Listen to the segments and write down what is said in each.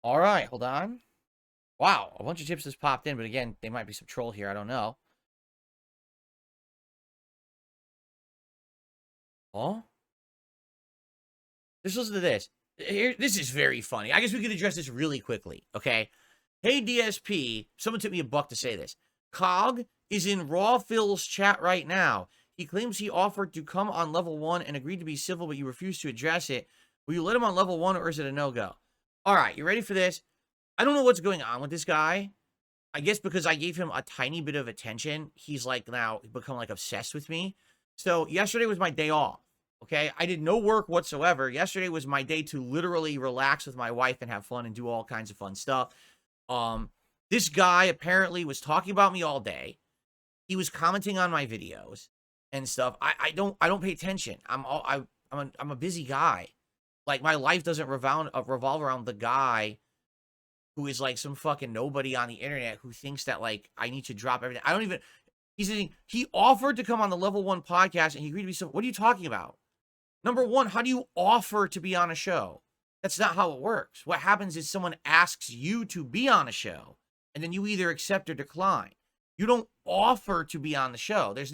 All right, hold on. Wow, a bunch of chips just popped in, but again, they might be some troll here. I don't know. Oh? Just listen to this. Here, this is very funny. I guess we could address this really quickly, okay? Hey, DSP, someone took me a buck to say this. Cog is in Raw Phil's chat right now. He claims he offered to come on level 1 and agreed to be civil, but you refused to address it. Will you let him on level 1 or is it a no-go? All right, you ready for this? I don't know what's going on with this guy. I guess because I gave him a tiny bit of attention, he's like now become like obsessed with me. So yesterday was my day off. Okay. I did no work whatsoever. Yesterday was my day to literally relax with my wife and have fun and do all kinds of fun stuff. This guy apparently was talking about me all day. He was commenting on my videos and stuff. I don't pay attention. I'm a busy guy. Like my life doesn't revolve around the guy who is like some fucking nobody on the internet who thinks that like I need to drop everything. I don't even. He offered to come on the level 1 podcast and he agreed to be so. What are you talking about? Number one, how do you offer to be on a show? That's not how it works. What happens is someone asks you to be on a show and then you either accept or decline. You don't offer to be on the show. There's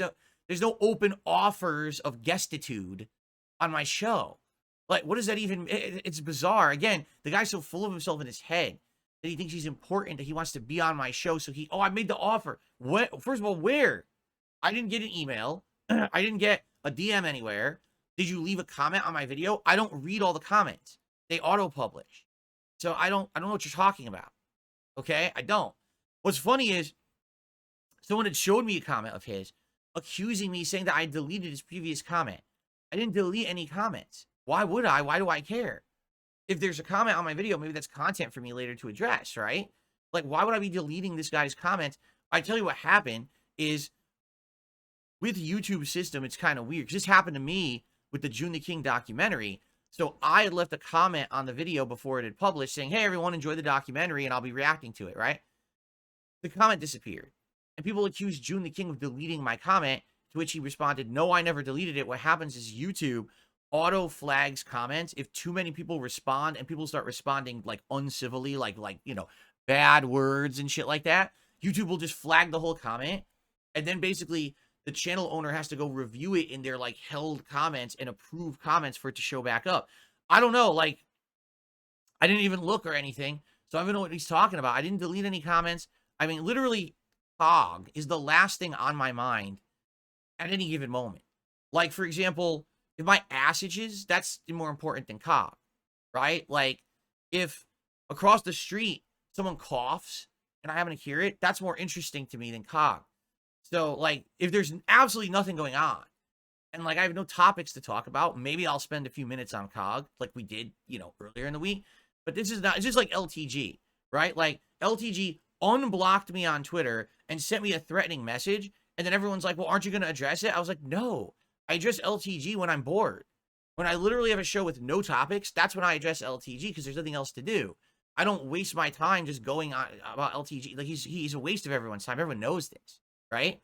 no open offers of guestitude on my show. Like, what does that even? It's bizarre. Again, the guy's so full of himself in his head that he thinks he's important, that he wants to be on my show. So I made the offer. What? First of all, where? I didn't get an email. I didn't get a DM anywhere. Did you leave a comment on my video? I don't read all the comments. They auto-publish. So I don't know what you're talking about. Okay? I don't. What's funny is someone had showed me a comment of his accusing me, saying that I deleted his previous comment. I didn't delete any comments. Why would I? Why do I care? If there's a comment on my video, maybe that's content for me later to address, right? Like, why would I be deleting this guy's comments? I tell you what happened is with YouTube system, it's kind of weird. Because this happened to me with the June the King documentary. So I had left a comment on the video before it had published saying, hey, everyone, enjoy the documentary, and I'll be reacting to it, right? The comment disappeared. And people accused June the King of deleting my comment, to which he responded, no, I never deleted it. What happens is YouTube auto flags comments if too many people respond, and people start responding like uncivilly, like bad words and shit like that. YouTube will just flag the whole comment, and then basically the channel owner has to go review it in their like held comments and approve comments for it to show back up. I don't know, like I didn't even look or anything, so I don't know what he's talking about. I didn't delete any comments. I mean, literally, Cog is the last thing on my mind at any given moment. Like, for example, if my ass itches, that's more important than Cog, right? Like, if across the street someone coughs and I happen to hear it, that's more interesting to me than Cog. So, like, if there's absolutely nothing going on and, like, I have no topics to talk about, maybe I'll spend a few minutes on Cog like we did, earlier in the week. But this is not, it's just like LTG, right? Like, LTG unblocked me on Twitter and sent me a threatening message. And then everyone's like, well, aren't you going to address it? I was like, no, I address LTG when I'm bored. When I literally have a show with no topics, that's when I address LTG because there's nothing else to do. I don't waste my time just going on about LTG. Like, he's a waste of everyone's time. Everyone knows this, right?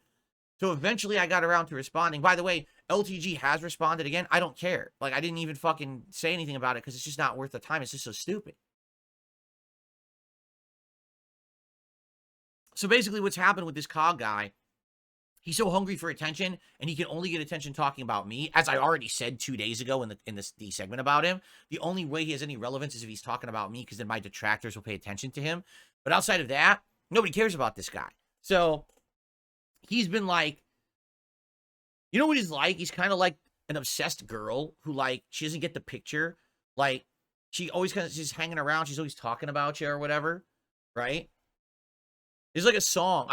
So eventually I got around to responding. By the way, LTG has responded again. I don't care. Like, I didn't even fucking say anything about it because it's just not worth the time. It's just so stupid. So basically what's happened with this Cog guy, he's so hungry for attention, and he can only get attention talking about me. As I already said 2 days ago in the segment about him, the only way he has any relevance is if he's talking about me, because then my detractors will pay attention to him. But outside of that, nobody cares about this guy. So he's been like, you know what he's like? He's kind of like an obsessed girl who, like, she doesn't get the picture. Like, she always kind of, she's hanging around. She's always talking about you or whatever, right? There's like a song.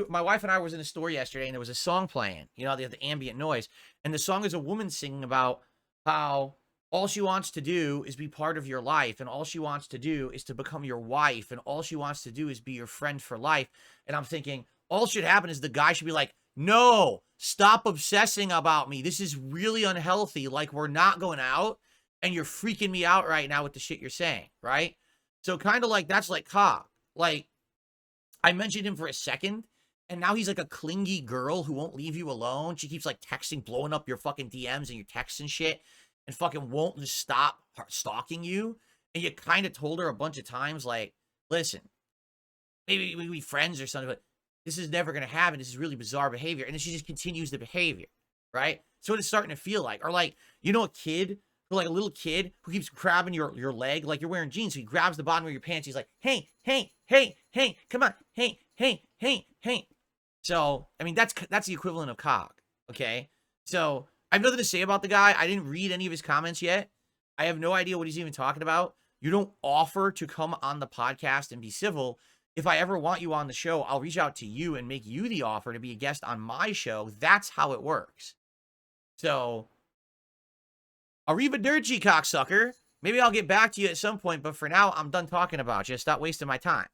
My wife and I was in a store yesterday, and there was a song playing. They have the ambient noise. And the song is a woman singing about how all she wants to do is be part of your life, and all she wants to do is to become your wife, and all she wants to do is be your friend for life. And I'm thinking, all should happen is the guy should be like, no, stop obsessing about me. This is really unhealthy. Like, we're not going out, and you're freaking me out right now with the shit you're saying, right? So kind of like, that's like Cog. Like, I mentioned him for a second, and now he's like a clingy girl who won't leave you alone. She keeps like texting, blowing up your fucking DMs and your texts and shit, and fucking won't just stop stalking you. and you kind of told her a bunch of times, like, listen, maybe we can be friends or something, but this is never going to happen. This is really bizarre behavior. And then she just continues the behavior, right? So what it's starting to feel like. Or like, you know, like a little kid who keeps grabbing your leg, like you're wearing jeans. So he grabs the bottom of your pants. He's like, hey, hey, hey, hey, come on. Hey, hey, hey, hey. So, I mean, that's the equivalent of cog, okay? So, I have nothing to say about the guy. I didn't read any of his comments yet. I have no idea what he's even talking about. You don't offer to come on the podcast and be civil. If I ever want you on the show, I'll reach out to you and make you the offer to be a guest on my show. That's how it works. So, arrivederci, cocksucker. Maybe I'll get back to you at some point, but for now, I'm done talking about you. Stop wasting my time.